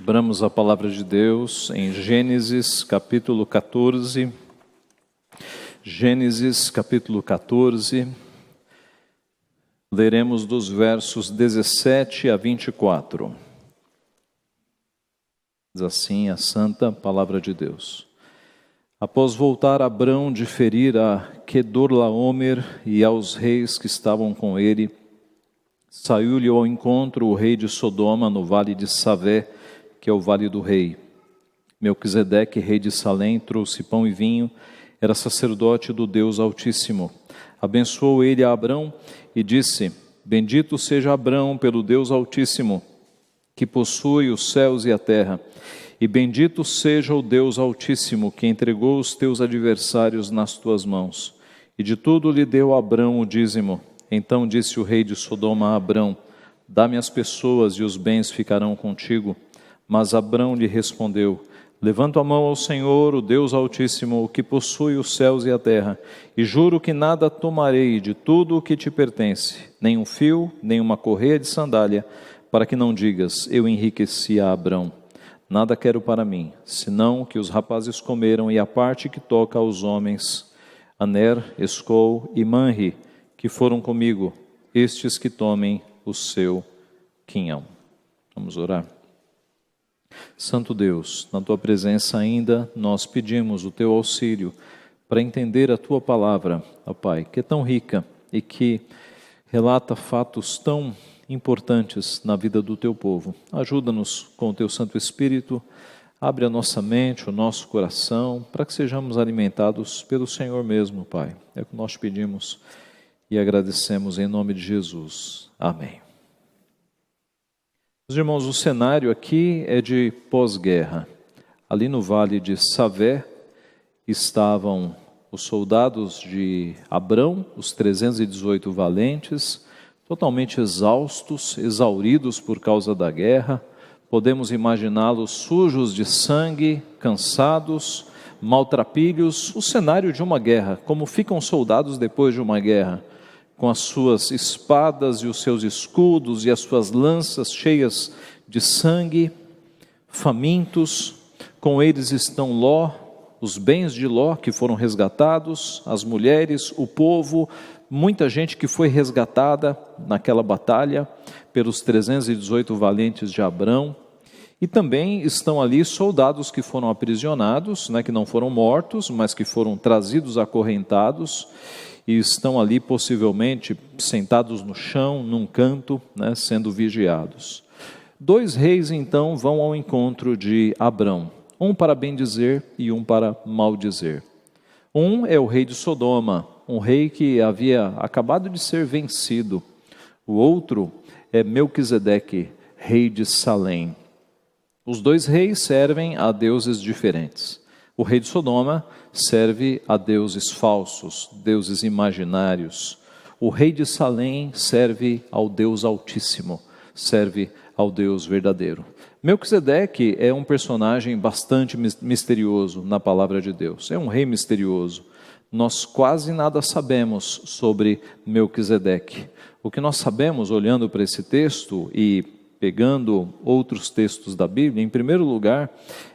Abramos a palavra de Deus em Gênesis capítulo 14. Gênesis capítulo 14. Leremos dos versos 17 a 24. Diz assim a santa palavra de Deus. Após voltar Abrão de ferir a Quedorlaomer e aos reis que estavam com ele, saiu-lhe ao encontro o rei de Sodoma no vale de Savé, que é o vale do rei. Melquisedeque, rei de Salém, trouxe pão e vinho, era sacerdote do Deus Altíssimo. Abençoou ele a Abrão e disse: Bendito seja Abrão pelo Deus Altíssimo, que possui os céus e a terra. E bendito seja o Deus Altíssimo, que entregou os teus adversários nas tuas mãos. E de tudo lhe deu Abrão o dízimo. Então disse o rei de Sodoma a Abrão: Dá-me as pessoas e os bens ficarão contigo. Mas Abrão lhe respondeu: Levanto a mão ao Senhor, o Deus Altíssimo, o que possui os céus e a terra, e juro que nada tomarei de tudo o que te pertence, nem um fio, nem uma correia de sandália, para que não digas: eu enriqueci a Abrão. Nada quero para mim, senão o que os rapazes comeram e a parte que toca aos homens, Aner, Escol e Manri, que foram comigo, estes que tomem o seu quinhão. Vamos orar. Santo Deus, na Tua presença ainda, nós pedimos o Teu auxílio para entender a Tua palavra, ó Pai, que é tão rica e que relata fatos tão importantes na vida do Teu povo. Ajuda-nos com o Teu Santo Espírito, abre a nossa mente, o nosso coração, para que sejamos alimentados pelo Senhor mesmo, Pai. É o que nós pedimos e agradecemos em nome de Jesus. Amém. Meus irmãos, o cenário aqui é de pós-guerra. Ali no vale de Savé estavam os soldados de Abrão, os 318 valentes, totalmente exaustos, exauridos por causa da guerra. Podemos imaginá-los sujos de sangue, cansados, maltrapilhos. O cenário de uma guerra, como ficam soldados depois de uma guerra, com as suas espadas e os seus escudos e as suas lanças cheias de sangue, famintos. Com eles estão Ló, os bens de Ló que foram resgatados, as mulheres, o povo, muita gente que foi resgatada naquela batalha pelos 318 valentes de Abrão. E também estão ali soldados que foram aprisionados, que não foram mortos, mas que foram trazidos acorrentados, e estão ali possivelmente sentados no chão, num canto, sendo vigiados. Dois reis então vão ao encontro de Abrão, um para bendizer e um para maldizer. Um é o rei de Sodoma, um rei que havia acabado de ser vencido. O outro é Melquisedeque, rei de Salém. Os dois reis servem a deuses diferentes. O rei de Sodoma serve a deuses falsos, deuses imaginários. O rei de Salém serve ao Deus Altíssimo, serve ao Deus verdadeiro. Melquisedeque é um personagem bastante misterioso na palavra de Deus. É um rei misterioso. Nós quase nada sabemos sobre Melquisedeque. O que nós sabemos, olhando para esse texto e pegando outros textos da Bíblia, em primeiro lugar,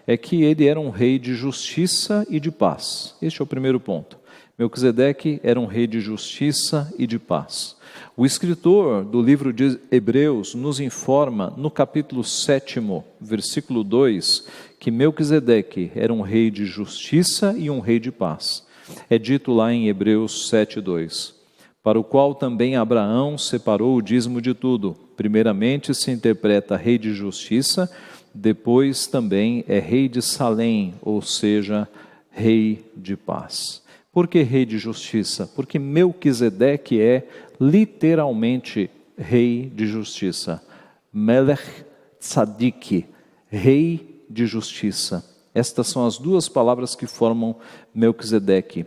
é que ele era um rei de justiça e de paz. Este é o primeiro ponto. Melquisedeque era um rei de justiça e de paz. O escritor do livro de Hebreus nos informa, no capítulo 7, versículo 2, que Melquisedeque era um rei de justiça e um rei de paz. É dito lá em Hebreus 7, 2. Para o qual também Abraão separou o dízimo de tudo. Primeiramente se interpreta rei de justiça, depois também é rei de Salém, ou seja, rei de paz. Por que rei de justiça? Porque Melquisedeque é literalmente rei de justiça. Melech Tzadik, rei de justiça. Estas são as duas palavras que formam Melquisedeque.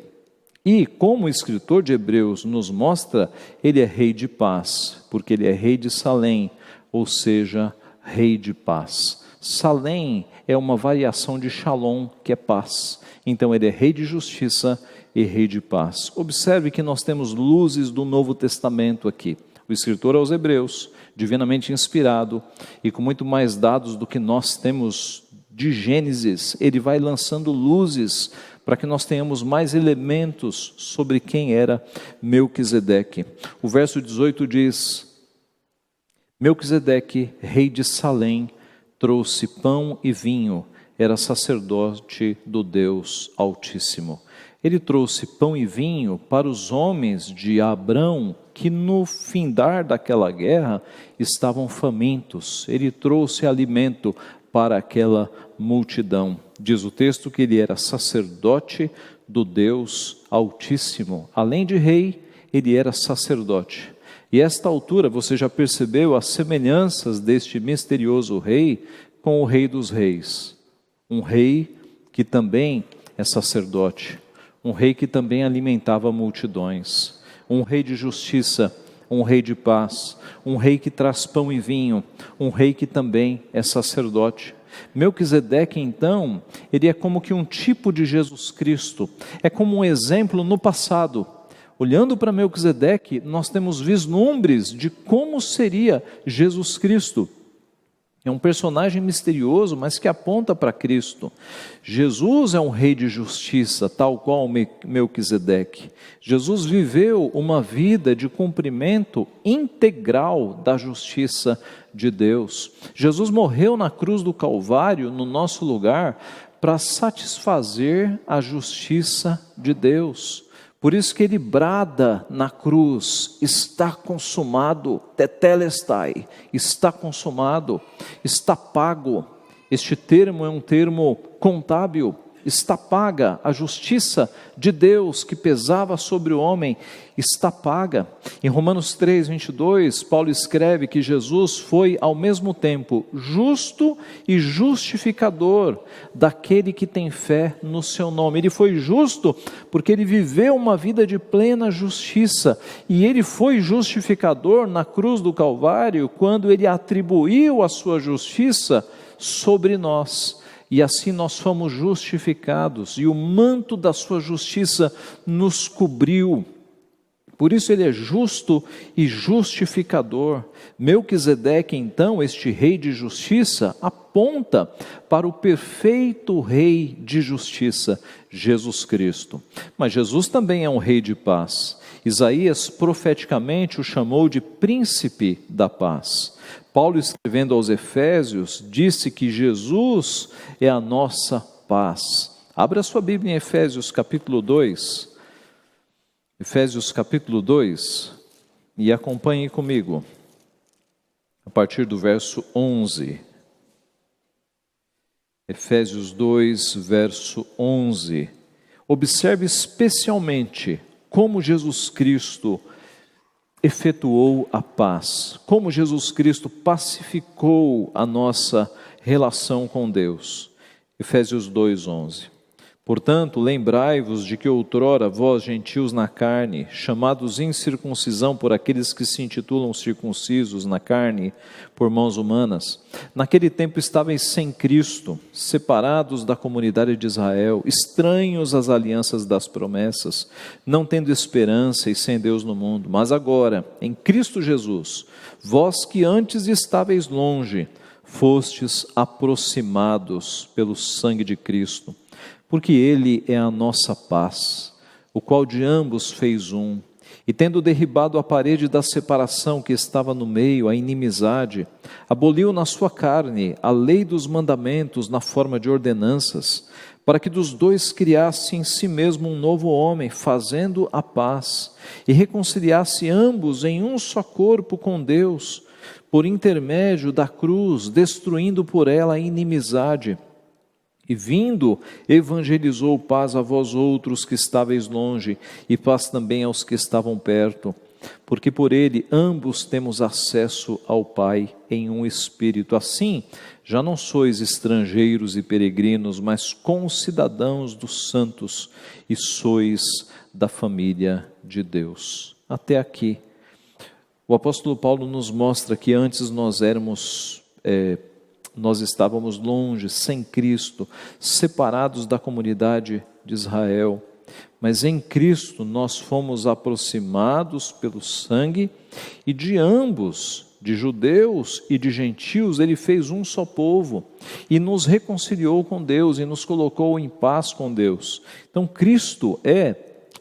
E, como o escritor de Hebreus nos mostra, ele é rei de paz, porque ele é rei de Salém, ou seja, rei de paz. Salém é uma variação de Shalom, que é paz. Então ele é rei de justiça e rei de paz. Observe que nós temos luzes do Novo Testamento aqui. O escritor aos Hebreus, divinamente inspirado e com muito mais dados do que nós temos de Gênesis, ele vai lançando luzes para que nós tenhamos mais elementos sobre quem era Melquisedeque. O verso 18 diz: Melquisedeque, rei de Salém, trouxe pão e vinho, era sacerdote do Deus Altíssimo. Ele trouxe pão e vinho para os homens de Abrão, que no findar daquela guerra estavam famintos. Ele trouxe alimento para aquela multidão. Diz o texto que ele era sacerdote do Deus Altíssimo. Além de rei, ele era sacerdote. E a esta altura você já percebeu as semelhanças deste misterioso rei com o Rei dos Reis. Um rei que também é sacerdote. Um rei que também alimentava multidões, um rei de justiça, um rei de paz, um rei que traz pão e vinho, um rei que também é sacerdote. Melquisedeque, então, ele é como que um tipo de Jesus Cristo, é como um exemplo no passado. Olhando para Melquisedeque, nós temos vislumbres de como seria Jesus Cristo. É um personagem misterioso, mas que aponta para Cristo. Jesus é um rei de justiça, tal qual Melquisedeque. Jesus viveu uma vida de cumprimento integral da justiça de Deus. Jesus morreu na cruz do Calvário, no nosso lugar, para satisfazer a justiça de Deus. Por isso que ele brada na cruz: está consumado, tetelestai, está consumado, está pago. Este termo é um termo contábil. Está paga, a justiça de Deus que pesava sobre o homem está paga. Em Romanos 3, 22, Paulo escreve que Jesus foi ao mesmo tempo justo e justificador daquele que tem fé no seu nome. Ele foi justo porque ele viveu uma vida de plena justiça, e ele foi justificador na cruz do Calvário quando ele atribuiu a sua justiça sobre nós. E assim nós fomos justificados, e o manto da sua justiça nos cobriu. Por isso ele é justo e justificador. Melquisedeque, então, este rei de justiça, aponta para o perfeito rei de justiça, Jesus Cristo. Mas Jesus também é um rei de paz. Isaías profeticamente o chamou de príncipe da paz. Paulo, escrevendo aos Efésios, disse que Jesus é a nossa paz. Abra sua Bíblia em Efésios capítulo 2. Efésios capítulo 2, e acompanhe comigo, a partir do verso 11. Efésios 2, verso 11. Observe especialmente como Jesus Cristo efetuou a paz, como Jesus Cristo pacificou a nossa relação com Deus. Efésios 2, 11. Portanto, lembrai-vos de que outrora vós, gentios na carne, chamados incircuncisão por aqueles que se intitulam circuncisos na carne, por mãos humanas, naquele tempo estáveis sem Cristo, separados da comunidade de Israel, estranhos às alianças das promessas, não tendo esperança e sem Deus no mundo. Mas agora, em Cristo Jesus, vós que antes estáveis longe, fostes aproximados pelo sangue de Cristo, porque Ele é a nossa paz, o qual de ambos fez um, e tendo derribado a parede da separação que estava no meio, a inimizade, aboliu na sua carne a lei dos mandamentos na forma de ordenanças, para que dos dois criasse em si mesmo um novo homem, fazendo a paz, e reconciliasse ambos em um só corpo com Deus, por intermédio da cruz, destruindo por ela a inimizade. E vindo, evangelizou paz a vós outros que estáveis longe, e paz também aos que estavam perto, porque por ele ambos temos acesso ao Pai em um Espírito. Assim, já não sois estrangeiros e peregrinos, mas concidadãos dos santos, e sois da família de Deus. Até aqui, o apóstolo Paulo nos mostra que antes nós estávamos longe, sem Cristo, separados da comunidade de Israel. mas em Cristo nós fomos aproximados pelo sangue, e de ambos, de judeus e de gentios, ele fez um só povo, e nos reconciliou com Deus, e nos colocou em paz com Deus. Então Cristo é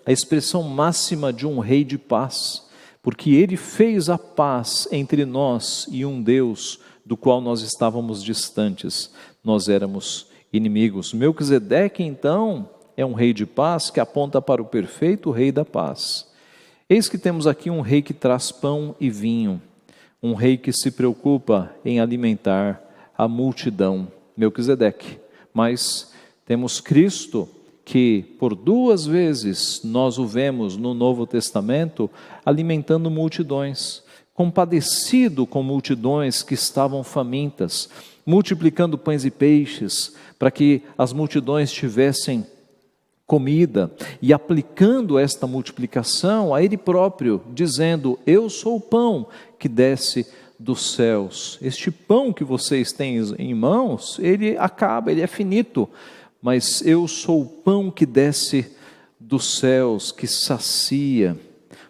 a expressão máxima de um rei de paz, porque ele fez a paz entre nós e um Deus do qual nós estávamos distantes, nós éramos inimigos. Melquisedeque, então, é um rei de paz que aponta para o perfeito rei da paz. Eis que temos aqui um rei que traz pão e vinho, um rei que se preocupa em alimentar a multidão, Melquisedeque. Mas temos Cristo, que por 2 vezes nós o vemos no Novo Testamento alimentando multidões, compadecido com multidões que estavam famintas, multiplicando pães e peixes para que as multidões tivessem comida, e aplicando esta multiplicação a ele próprio, dizendo: eu sou o pão que desce dos céus. Este pão que vocês têm em mãos, ele acaba, ele é finito, mas eu sou o pão que desce dos céus, que sacia.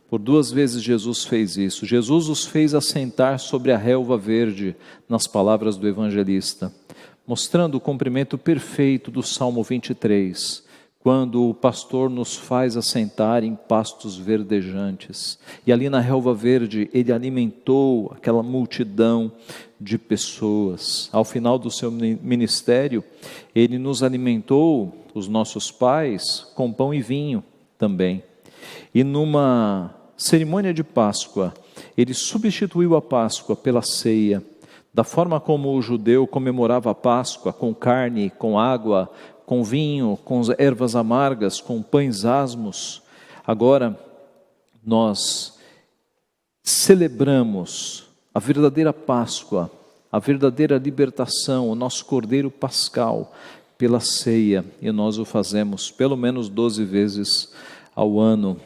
Por 2 vezes Jesus fez isso. Jesus os fez assentar sobre a relva verde, nas palavras do evangelista, mostrando o cumprimento perfeito do Salmo 23, quando o pastor nos faz assentar em pastos verdejantes. E ali na relva verde, ele alimentou aquela multidão de pessoas. Ao final do seu ministério, ele nos alimentou, os nossos pais, com pão e vinho também. E numa cerimônia de Páscoa, ele substituiu a Páscoa pela ceia. Da forma como o judeu comemorava a Páscoa, com carne, com água, com vinho, com ervas amargas, com pães asmos, agora nós celebramos a verdadeira Páscoa, a verdadeira libertação, o nosso Cordeiro Pascal, pela ceia, e nós o fazemos pelo menos 12 vezes ao ano.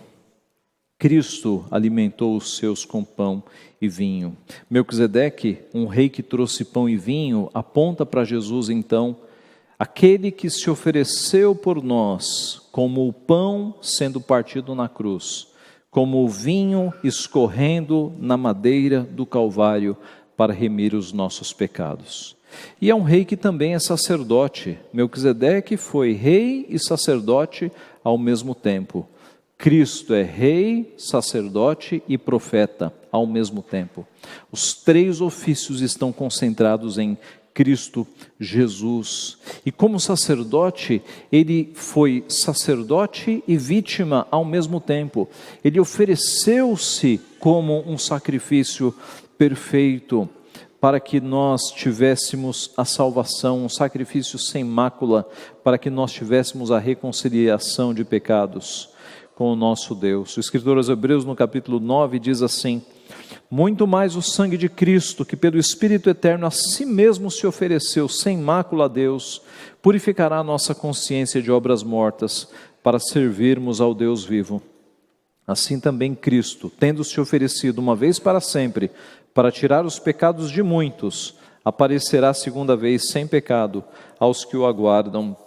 Cristo alimentou os seus com pão e vinho. Melquisedeque, um rei que trouxe pão e vinho, aponta para Jesus então, aquele que se ofereceu por nós, como o pão sendo partido na cruz, como o vinho escorrendo na madeira do Calvário para remir os nossos pecados. E é um rei que também é sacerdote. Melquisedeque foi rei e sacerdote ao mesmo tempo. Cristo é rei, sacerdote e profeta ao mesmo tempo. Os 3 ofícios estão concentrados em Cristo Jesus. E como sacerdote, ele foi sacerdote e vítima ao mesmo tempo. Ele ofereceu-se como um sacrifício perfeito para que nós tivéssemos a salvação, um sacrifício sem mácula, para que nós tivéssemos a reconciliação de pecados com o nosso Deus. O escritor aos Hebreus, no capítulo 9, diz assim: muito mais o sangue de Cristo, que pelo Espírito Eterno a si mesmo se ofereceu sem mácula a Deus, purificará a nossa consciência de obras mortas, para servirmos ao Deus vivo. Assim também Cristo, tendo se oferecido uma vez para sempre, para tirar os pecados de muitos, aparecerá 2ª vez sem pecado aos que o aguardam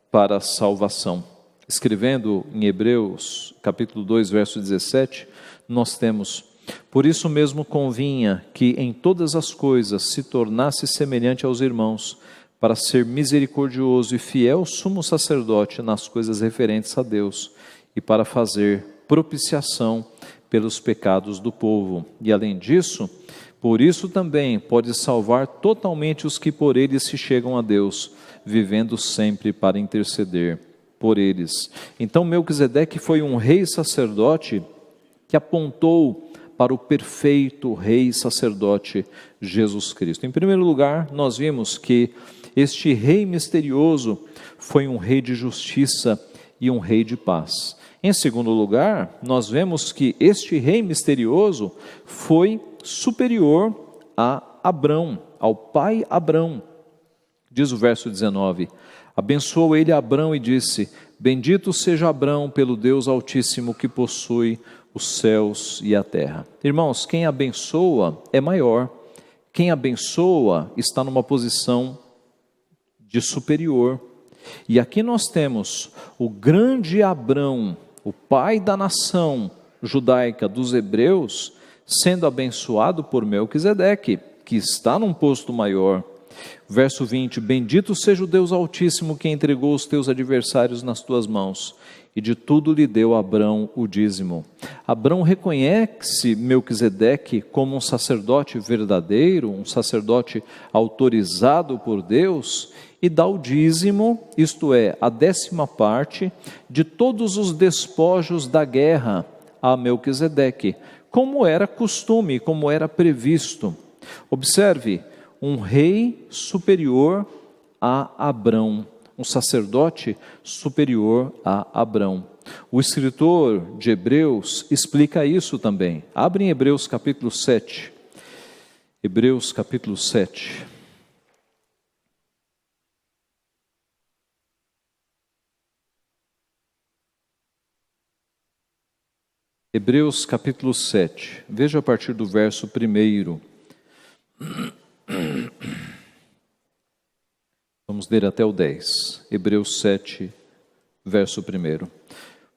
para a salvação. Escrevendo em Hebreus, capítulo 2, verso 17, nós temos: por isso mesmo convinha que em todas as coisas se tornasse semelhante aos irmãos, para ser misericordioso e fiel sumo sacerdote nas coisas referentes a Deus, e para fazer propiciação pelos pecados do povo. E além disso, por isso também pode salvar totalmente os que por ele se chegam a Deus, vivendo sempre para interceder por eles. Então Melquisedeque foi um rei sacerdote que apontou para o perfeito rei sacerdote Jesus Cristo. Em primeiro lugar, nós vimos que este rei misterioso foi um rei de justiça e um rei de paz. Em segundo lugar, nós vemos que este rei misterioso foi superior a Abrão, ao pai Abrão. Diz o verso 19: abençoou ele Abrão e disse: bendito seja Abrão pelo Deus Altíssimo que possui os céus e a terra. Irmãos, quem abençoa é maior. Quem abençoa está numa posição de superior. E aqui nós temos o grande Abrão, o pai da nação judaica dos hebreus, sendo abençoado por Melquisedeque, que está num posto maior. Verso 20, bendito seja o Deus Altíssimo que entregou os teus adversários nas tuas mãos, e de tudo lhe deu Abrão o dízimo. Abrão reconhece Melquisedeque como um sacerdote verdadeiro, um sacerdote autorizado por Deus, e dá o dízimo, isto é, a 10ª parte de todos os despojos da guerra a Melquisedeque, como era costume, como era previsto. Observe, um rei superior a Abrão, um sacerdote superior a Abrão. O escritor de Hebreus explica isso também. Abre em Hebreus capítulo 7. Hebreus capítulo 7. Hebreus capítulo 7. Veja a partir do verso 1. Vamos ler até o 10. Hebreus 7, verso 1.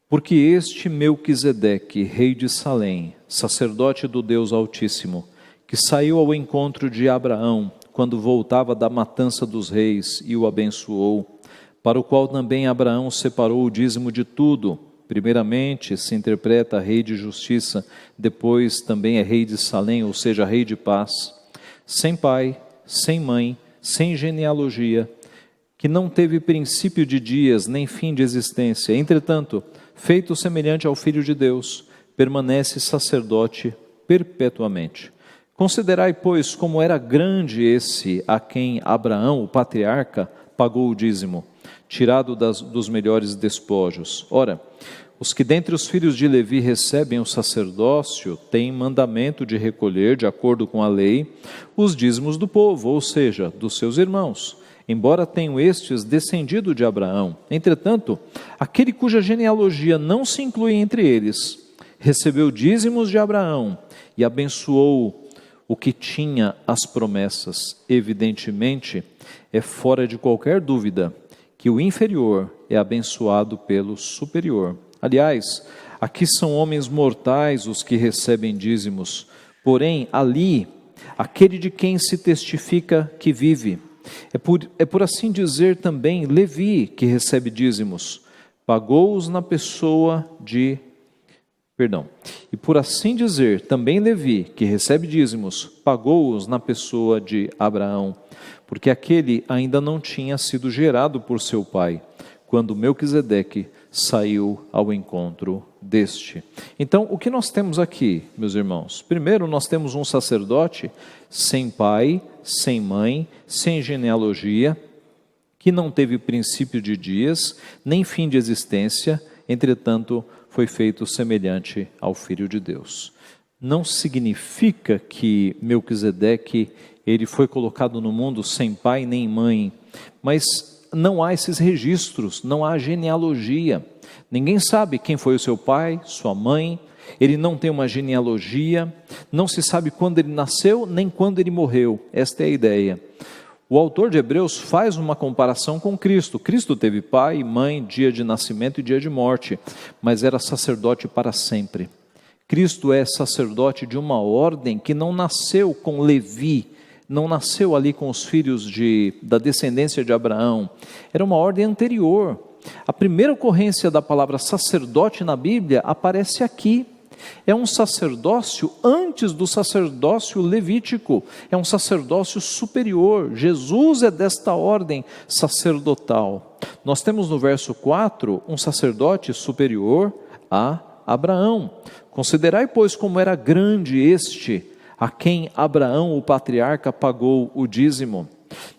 Porque este Melquisedeque, rei de Salém, sacerdote do Deus Altíssimo, que saiu ao encontro de Abraão, quando voltava da matança dos reis, e o abençoou, para o qual também Abraão separou o dízimo de tudo. Primeiramente se interpreta rei de justiça, depois também é rei de Salém, ou seja, rei de paz, sem pai, sem mãe, sem genealogia, que não teve princípio de dias, nem fim de existência. Entretanto, feito semelhante ao Filho de Deus, permanece sacerdote perpetuamente. Considerai, pois, como era grande esse a quem Abraão, o patriarca, pagou o dízimo, tirado dos melhores despojos. Ora, os que dentre os filhos de Levi recebem o sacerdócio têm mandamento de recolher, de acordo com a lei, os dízimos do povo, ou seja, dos seus irmãos, embora tenham estes descendido de Abraão. Entretanto, aquele cuja genealogia não se inclui entre eles, recebeu dízimos de Abraão e abençoou o que tinha as promessas. Evidentemente, é fora de qualquer dúvida que o inferior é abençoado pelo superior. Aliás, aqui são homens mortais os que recebem dízimos, porém, ali, aquele de quem se testifica que vive. É por assim dizer também Levi que recebe dízimos, pagou-os na pessoa de... E por assim dizer também Levi que recebe dízimos, pagou-os na pessoa de Abraão, porque aquele ainda não tinha sido gerado por seu pai, quando Melquisedeque saiu ao encontro deste. Então, o que nós temos aqui, meus irmãos? Primeiro, nós temos um sacerdote sem pai, sem mãe, sem genealogia, que não teve princípio de dias, nem fim de existência, entretanto, foi feito semelhante ao Filho de Deus. Não significa que Melquisedeque, ele foi colocado no mundo sem pai nem mãe, mas não há esses registros, não há genealogia. Ninguém sabe quem foi o seu pai, sua mãe, ele não tem uma genealogia, não se sabe quando ele nasceu, nem quando ele morreu. Esta é a ideia. O autor de Hebreus faz uma comparação com Cristo. Cristo teve pai, mãe, dia de nascimento e dia de morte, mas era sacerdote para sempre. Cristo é sacerdote de uma ordem que não nasceu com Levi, não nasceu ali com os filhos da descendência de Abraão. Era uma ordem anterior. A primeira ocorrência da palavra sacerdote na Bíblia aparece aqui. É um sacerdócio antes do sacerdócio levítico, é um sacerdócio superior. Jesus é desta ordem sacerdotal. Nós temos no verso 4 um sacerdote superior a Abraão. Considerai, pois, como era grande este, a quem Abraão, o patriarca, pagou o dízimo.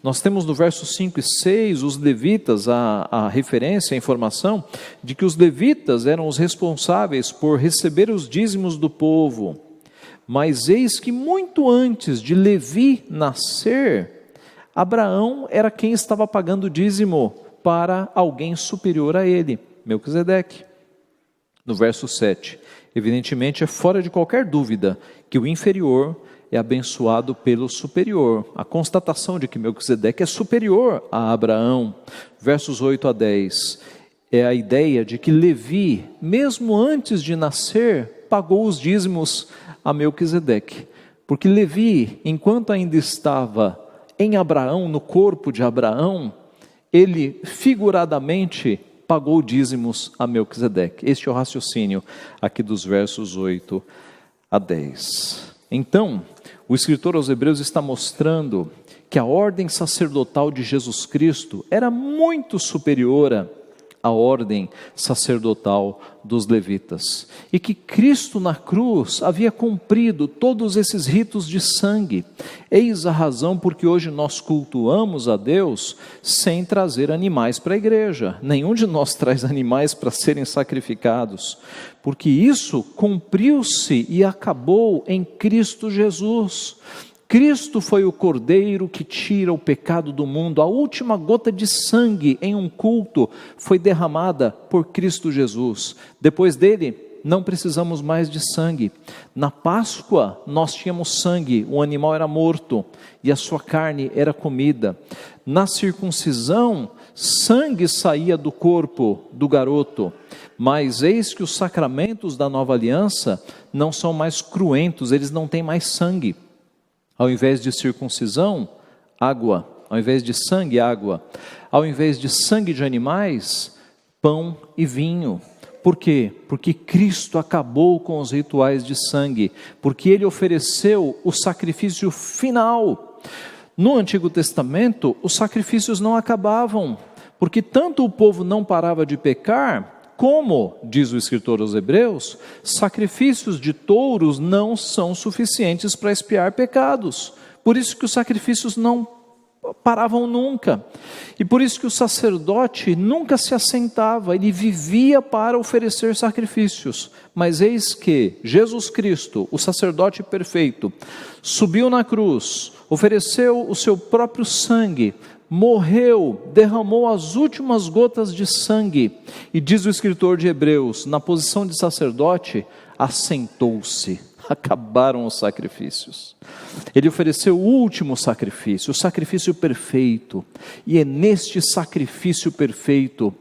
Nós temos no verso 5 e 6 os levitas, a referência, a informação de que os levitas eram os responsáveis por receber os dízimos do povo. Mas eis que muito antes de Levi nascer, Abraão era quem estava pagando o dízimo para alguém superior a ele, Melquisedeque. No verso 7, Evidentemente, é fora de qualquer dúvida que o inferior é abençoado pelo superior. A constatação de que Melquisedeque é superior a Abraão, versos 8 a 10, é a ideia de que Levi, mesmo antes de nascer, pagou os dízimos a Melquisedeque. Porque Levi, enquanto ainda estava em Abraão, no corpo de Abraão, ele figuradamente pagou dízimos a Melquisedeque. Este é o raciocínio aqui dos versos 8 a 10. Então, o escritor aos Hebreus está mostrando que a ordem sacerdotal de Jesus Cristo era muito superior à ordem sacerdotal dos levitas, e que Cristo na cruz havia cumprido todos esses ritos de sangue. Eis a razão porque hoje nós cultuamos a Deus sem trazer animais para a igreja. Nenhum de nós traz animais para serem sacrificados, porque isso cumpriu-se e acabou em Cristo Jesus. Cristo foi o Cordeiro que tira o pecado do mundo. A última gota de sangue em um culto foi derramada por Cristo Jesus. Depois dele, não precisamos mais de sangue. Na Páscoa, nós tínhamos sangue, o animal era morto e a sua carne era comida. Na circuncisão, sangue saía do corpo do garoto. Mas eis que os sacramentos da nova aliança não são mais cruentos, eles não têm mais sangue. Ao invés de circuncisão, água. Ao invés de sangue, água. Ao invés de sangue de animais, pão e vinho. Por quê? Porque Cristo acabou com os rituais de sangue. Porque Ele ofereceu o sacrifício final. No Antigo Testamento, os sacrifícios não acabavam. Porque tanto o povo não parava de pecar, como, diz o escritor aos Hebreus, sacrifícios de touros não são suficientes para expiar pecados. Por isso que os sacrifícios não paravam nunca. E por isso que o sacerdote nunca se assentava, ele vivia para oferecer sacrifícios. Mas eis que Jesus Cristo, o sacerdote perfeito, subiu na cruz, ofereceu o seu próprio sangue, morreu, derramou as últimas gotas de sangue, e diz o escritor de Hebreus, na posição de sacerdote, assentou-se, acabaram os sacrifícios. Ele ofereceu o último sacrifício, o sacrifício perfeito, e é neste sacrifício perfeito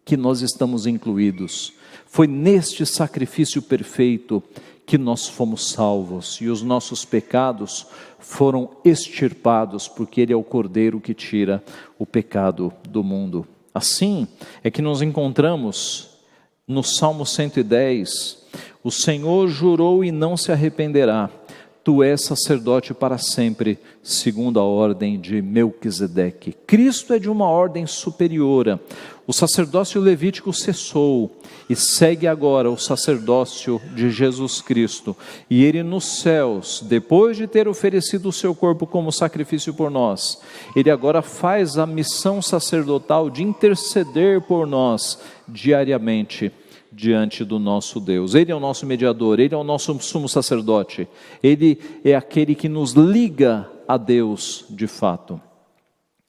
que nós estamos incluídos. Foi neste sacrifício perfeito que nós fomos salvos, e os nossos pecados foram extirpados, porque Ele é o Cordeiro que tira o pecado do mundo. Assim é que nos encontramos no Salmo 110, o Senhor jurou e não se arrependerá, tu és sacerdote para sempre, segundo a ordem de Melquisedeque. Cristo é de uma ordem superior. O sacerdócio levítico cessou e segue agora o sacerdócio de Jesus Cristo. E Ele nos céus, depois de ter oferecido o seu corpo como sacrifício por nós, Ele agora faz a missão sacerdotal de interceder por nós diariamente diante do nosso Deus. Ele é o nosso mediador, Ele é o nosso sumo sacerdote, Ele é aquele que nos liga a Deus de fato.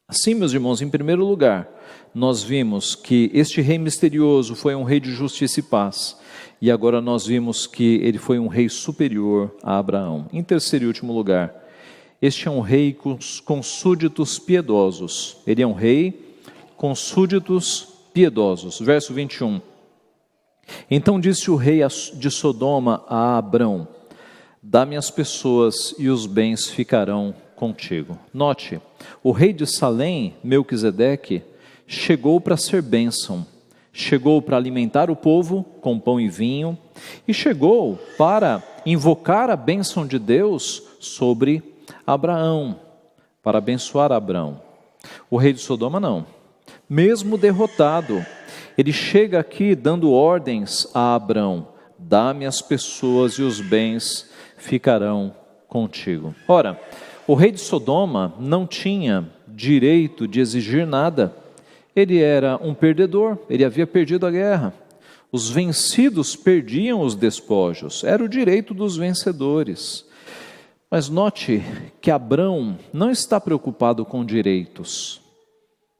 Assim, meus irmãos, em primeiro lugar, nós vimos que este rei misterioso foi um rei de justiça e paz, e agora nós vimos que ele foi um rei superior a Abraão. Em terceiro e último lugar, este é um rei com súditos piedosos. Ele é um rei com súditos piedosos. Verso 21. Então disse o rei de Sodoma a Abrão: dá-me as pessoas e os bens ficarão contigo. Note, o rei de Salém, Melquisedeque, chegou para ser bênção, chegou para alimentar o povo com pão e vinho, e chegou para invocar a bênção de Deus sobre Abraão, para abençoar Abraão. O rei de Sodoma não, mesmo derrotado, ele chega aqui dando ordens a Abrão: dá-me as pessoas e os bens ficarão contigo. Ora, o rei de Sodoma não tinha direito de exigir nada. Ele era um perdedor, ele havia perdido a guerra. Os vencidos perdiam os despojos, era o direito dos vencedores. Mas note que Abrão não está preocupado com direitos.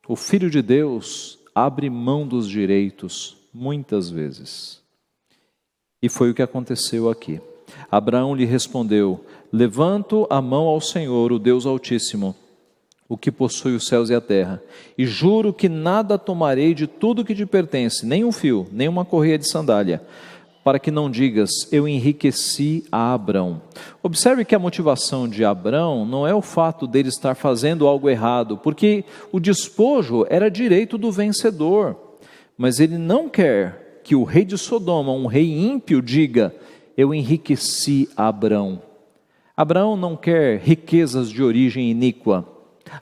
O Filho de Deus abre mão dos direitos muitas vezes. E foi o que aconteceu aqui. Abraão lhe respondeu: levanto a mão ao Senhor, o Deus Altíssimo, o que possui os céus e a terra, e juro que nada tomarei de tudo que te pertence, nem um fio, nem uma correia de sandália, para que não digas, eu enriqueci a Abrão. Observe que a motivação de Abrão não é o fato dele estar fazendo algo errado, porque o despojo era direito do vencedor, mas ele não quer que o rei de Sodoma, um rei ímpio, diga, eu enriqueci a Abrão. Abraão não quer riquezas de origem iníqua.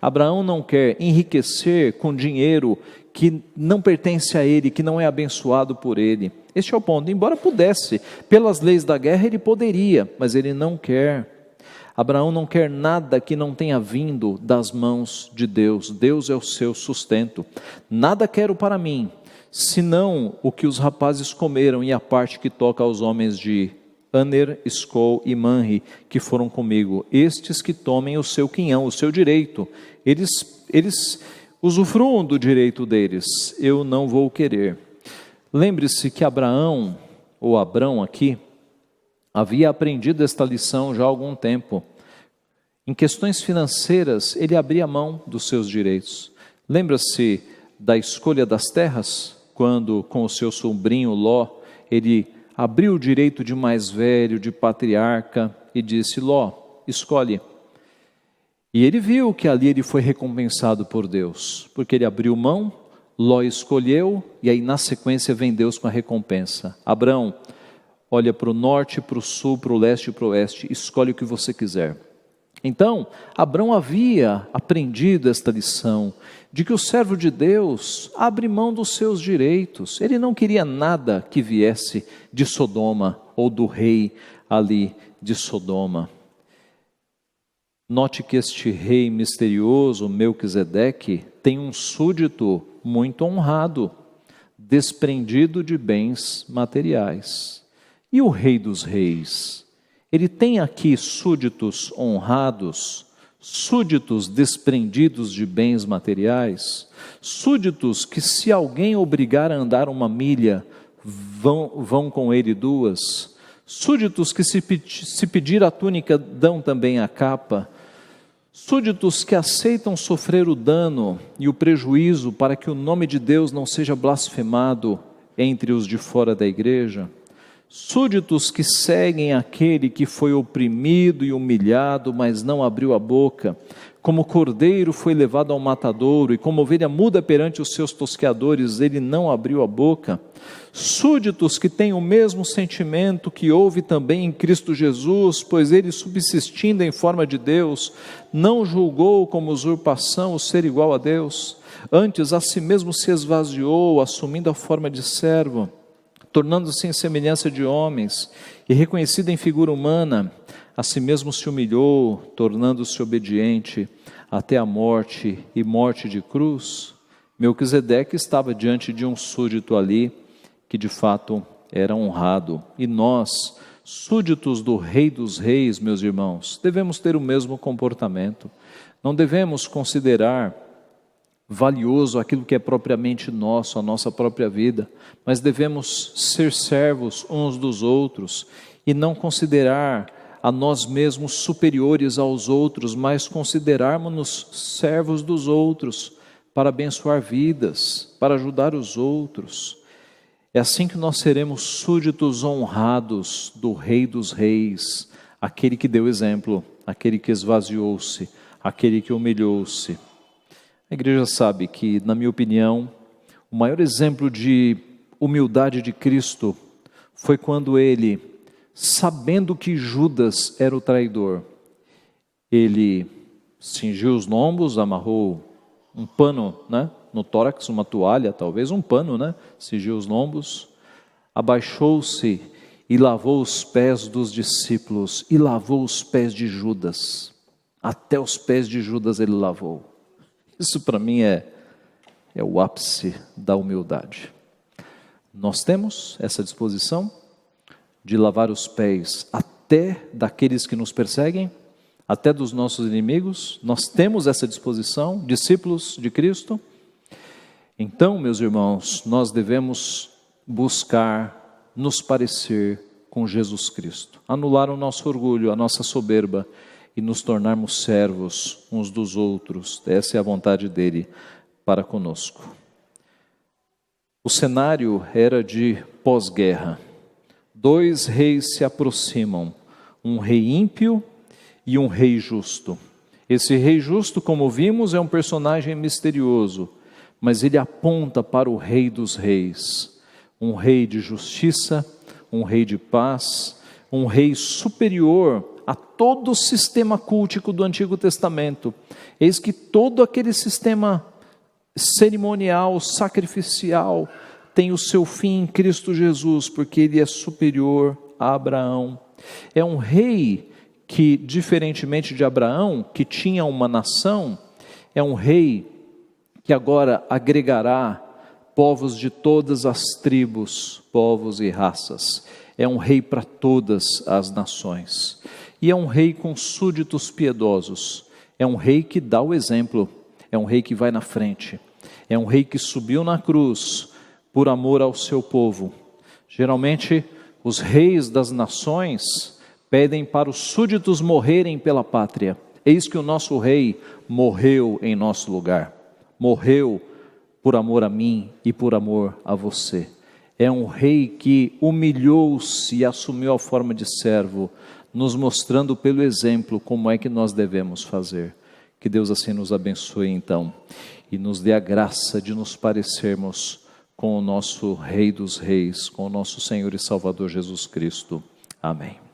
Abraão não quer enriquecer com dinheiro que não pertence a ele, que não é abençoado por ele. Este é o ponto. Embora pudesse, pelas leis da guerra ele poderia, mas ele não quer. Abraão não quer nada que não tenha vindo das mãos de Deus. Deus é o seu sustento. Nada quero para mim, senão o que os rapazes comeram e a parte que toca aos homens de Aner, Escol e Manre, que foram comigo, estes que tomem o seu quinhão, o seu direito, eles usufruam do direito deles, eu não vou querer. Lembre-se que Abraão, ou Abrão aqui, havia aprendido esta lição já há algum tempo. Em questões financeiras, ele abria mão dos seus direitos. Lembra-se da escolha das terras, quando com o seu sobrinho Ló, ele abriu o direito de mais velho, de patriarca, e disse, Ló, escolhe. E ele viu que ali ele foi recompensado por Deus, porque ele abriu mão, Ló escolheu, e aí na sequência vem Deus com a recompensa. Abrão, olha para o norte, para o sul, para o leste e para o oeste, escolhe o que você quiser. Então, Abrão havia aprendido esta lição, de que o servo de Deus abre mão dos seus direitos. Ele não queria nada que viesse de Sodoma, ou do rei ali de Sodoma. Note que este rei misterioso, Melquisedeque, tem um súdito muito honrado, desprendido de bens materiais. E o rei dos reis? Ele tem aqui súditos honrados, súditos desprendidos de bens materiais, súditos que se alguém obrigar a andar uma milha, vão com ele 2, súditos que se pedir a túnica dão também a capa, súditos que aceitam sofrer o dano e o prejuízo para que o nome de Deus não seja blasfemado entre os de fora da igreja, súditos que seguem aquele que foi oprimido e humilhado, mas não abriu a boca, como cordeiro foi levado ao matadouro, e como ovelha muda perante os seus tosqueadores, ele não abriu a boca, súditos que têm o mesmo sentimento que houve também em Cristo Jesus, pois ele, subsistindo em forma de Deus, não julgou como usurpação o ser igual a Deus, antes a si mesmo se esvaziou, assumindo a forma de servo, tornando-se em semelhança de homens, e reconhecido em figura humana, a si mesmo se humilhou, tornando-se obediente até a morte e morte de cruz. Melquisedeque estava diante de um súdito ali, que de fato era honrado. E nós, súditos do Rei dos Reis, meus irmãos, devemos ter o mesmo comportamento. Não devemos considerar valioso aquilo que é propriamente nosso, a nossa própria vida, mas devemos ser servos uns dos outros e não considerar a nós mesmos superiores aos outros, mas considerarmos-nos servos dos outros para abençoar vidas, para ajudar os outros. É assim que nós seremos súditos honrados do Rei dos Reis, aquele que deu exemplo, aquele que esvaziou-se, aquele que humilhou-se. A igreja sabe que, na minha opinião, o maior exemplo de humildade de Cristo foi quando ele, sabendo que Judas era o traidor, ele cingiu os lombos, amarrou um pano, no tórax, uma toalha, talvez um pano, cingiu os lombos, abaixou-se e lavou os pés dos discípulos e lavou os pés de Judas. Até os pés de Judas ele lavou. Isso para mim é o ápice da humildade. Nós temos essa disposição de lavar os pés até daqueles que nos perseguem, até dos nossos inimigos. Nós temos essa disposição, discípulos de Cristo. Então, meus irmãos, nós devemos buscar nos parecer com Jesus Cristo. Anular o nosso orgulho, a nossa soberba e nos tornarmos servos uns dos outros. Essa é a vontade dele para conosco. O cenário era de pós-guerra. 2 reis se aproximam, um rei ímpio e um rei justo. Esse rei justo, como vimos, é um personagem misterioso, mas ele aponta para o Rei dos Reis, um rei de justiça, um rei de paz, um rei superior a todo o sistema cultico do Antigo Testamento. Eis que todo aquele sistema cerimonial, sacrificial, tem o seu fim em Cristo Jesus, porque ele é superior a Abraão. É um rei que, diferentemente de Abraão, que tinha uma nação, é um rei que agora agregará povos de todas as tribos, povos e raças. É um rei para todas as nações. E é um rei com súditos piedosos. É um rei que dá o exemplo. É um rei que vai na frente. É um rei que subiu na cruz por amor ao seu povo. Geralmente, os reis das nações pedem para os súditos morrerem pela pátria. Eis que o nosso rei morreu em nosso lugar. Morreu por amor a mim e por amor a você. É um rei que humilhou-se e assumiu a forma de servo, nos mostrando pelo exemplo como é que nós devemos fazer. Que Deus assim nos abençoe então e nos dê a graça de nos parecermos com o nosso Rei dos Reis, com o nosso Senhor e Salvador Jesus Cristo. Amém.